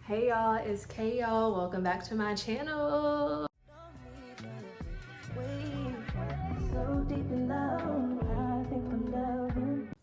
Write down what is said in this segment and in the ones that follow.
Hey y'all, it's Ko. Welcome back to my channel.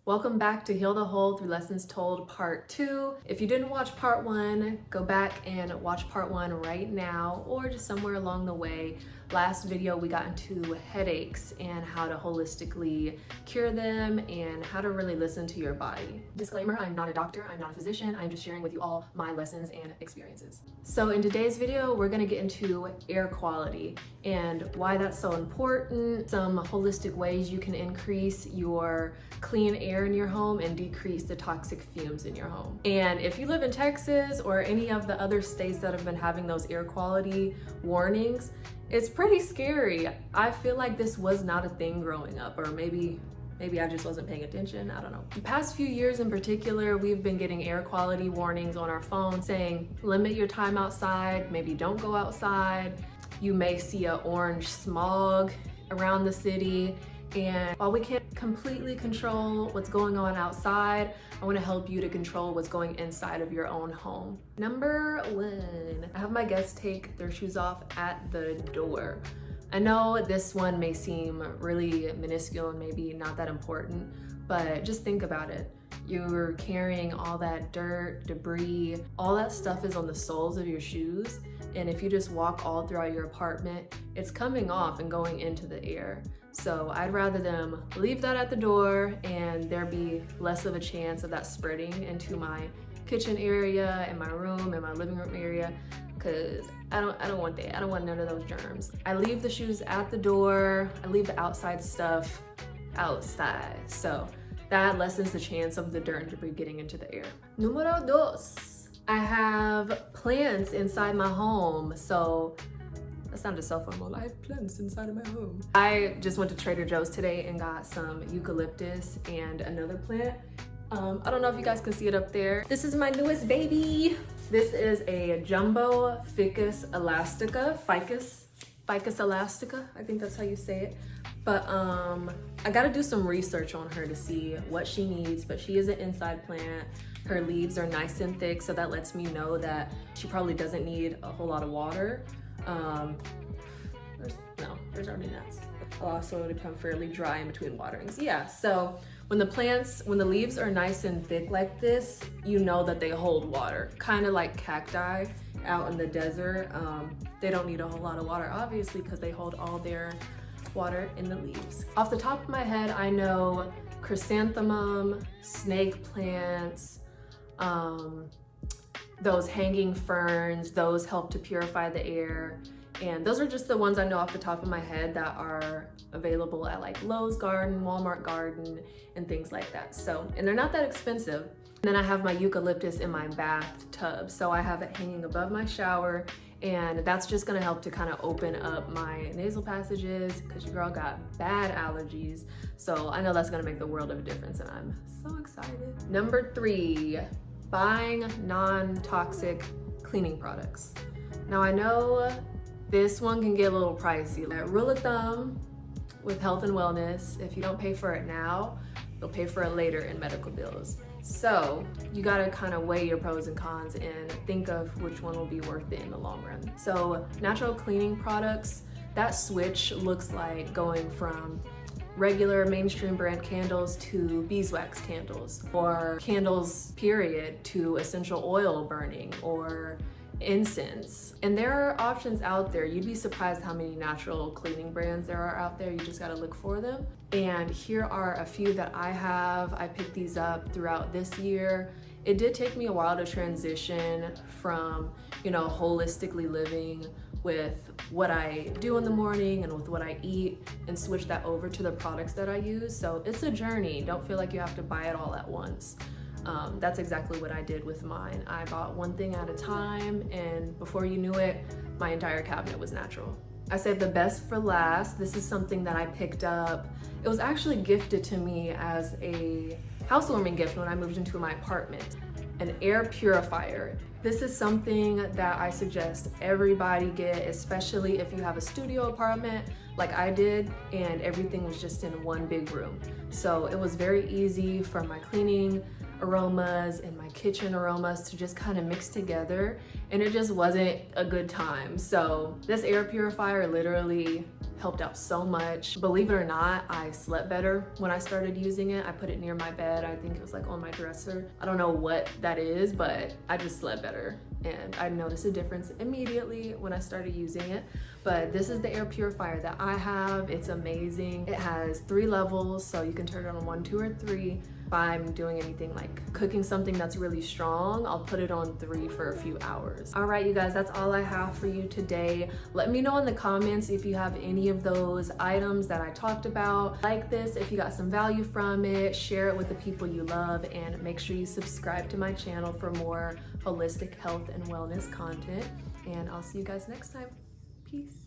Welcome back to Heal the Whole Through Lessons Told Part 2. If you didn't watch Part 1, go back and watch Part 1 right now or just somewhere along the way. Last video we got into headaches and how to holistically cure them and how to really listen to your body. Disclaimer, I'm not a doctor, I'm not a physician, I'm just sharing with you all my lessons and experiences. So in today's video, we're gonna get into air quality and why that's so important, some holistic ways you can increase your clean air in your home and decrease the toxic fumes in your home. And if you live in Texas or any of the other states that have been having those air quality warnings, it's pretty scary. I feel like this was not a thing growing up, or maybe I just wasn't paying attention, I don't know. The past few years in particular, we've been getting air quality warnings on our phone saying, limit your time outside, maybe don't go outside. You may see an orange smog around the city. And while we can't completely control what's going on outside, I want to help you to control what's going inside of your own home. Number 1, I have my guests take their shoes off at the door. I know this one may seem really minuscule and maybe not that important, but just think about it. You're carrying all that dirt, debris, all that stuff is on the soles of your shoes. And if you just walk all throughout your apartment, it's coming off and going into the air. So I'd rather them leave that at the door and there be less of a chance of that spreading into my kitchen area and my room and my living room area, because I don't want that. I don't want none of those germs. I leave the shoes at the door. I leave the outside stuff outside. So that lessens the chance of the dirt and debris getting into the air. Numero 2. I have plants inside my home. So that sounded so formal. I have plants inside of my home. I just went to Trader Joe's today and got some eucalyptus and another plant. I don't know if you guys can see it up there. This is my newest baby. This is a jumbo ficus elastica, ficus elastica. I think that's how you say it. But I gotta do some research on her to see what she needs, but she is an inside plant. Her leaves are nice and thick, so that lets me know that she probably doesn't need a whole lot of water. There's already nuts. I'll also become fairly dry in between waterings. Yeah, so when the leaves are nice and thick like this, you know that they hold water. Kind of like cacti out in the desert. They don't need a whole lot of water, obviously, because they hold all their water in the leaves. Off the top of my head, I know chrysanthemum, snake plants, those hanging ferns, those help to purify the air. And those are just the ones I know off the top of my head that are available at like Lowe's Garden, Walmart Garden, and things like that. So, and they're not that expensive. And then I have my eucalyptus in my bathtub. So I have it hanging above my shower, and that's just gonna help to kind of open up my nasal passages because your girl got bad allergies. So I know that's gonna make the world of a difference, and I'm so excited. Number 3, buying non-toxic cleaning products. Now I know this one can get a little pricey. Rule of thumb with health and wellness, if you don't pay for it now, you'll pay for it later in medical bills. So you gotta kind of weigh your pros and cons and think of which one will be worth it in the long run. So natural cleaning products, that switch looks like going from regular mainstream brand candles to beeswax candles, or candles period to essential oil burning, or incense. And there are options out there. You'd be surprised how many natural cleaning brands there are out there. You just got to look for them. And here are a few that I have. I picked these up throughout this year. It did take me a while to transition from, holistically living with what I do in the morning and with what I eat, and switch that over to the products that I use. So it's a journey. Don't feel like you have to buy it all at once. That's exactly what I did with mine. I bought one thing at a time, and before you knew it, my entire cabinet was natural. I saved the best for last. This is something that I picked up. It was actually gifted to me as a housewarming gift when I moved into my apartment. An air purifier. This is something that I suggest everybody get, especially if you have a studio apartment like I did and everything was just in one big room. So it was very easy for my cleaning. aromas and my kitchen aromas to just kind of mix together, and it just wasn't a good time. So this air purifier literally helped out so much. Believe it or not, I slept better when I started using it. I put it near my bed. I think it was like on my dresser. I don't know what that is, but I just slept better. And I noticed a difference immediately when I started using it. But this is the air purifier that I have. It's amazing. It has 3 levels, so you can turn it on 1, 2, or 3. If I'm doing anything like cooking something that's really strong, I'll put it on 3 for a few hours. All right, you guys, that's all I have for you today. Let me know in the comments if you have any of those items that I talked about. Like this if you got some value from it, share it with the people you love, and make sure you subscribe to my channel for more holistic health and wellness content. And I'll see you guys next time. Peace.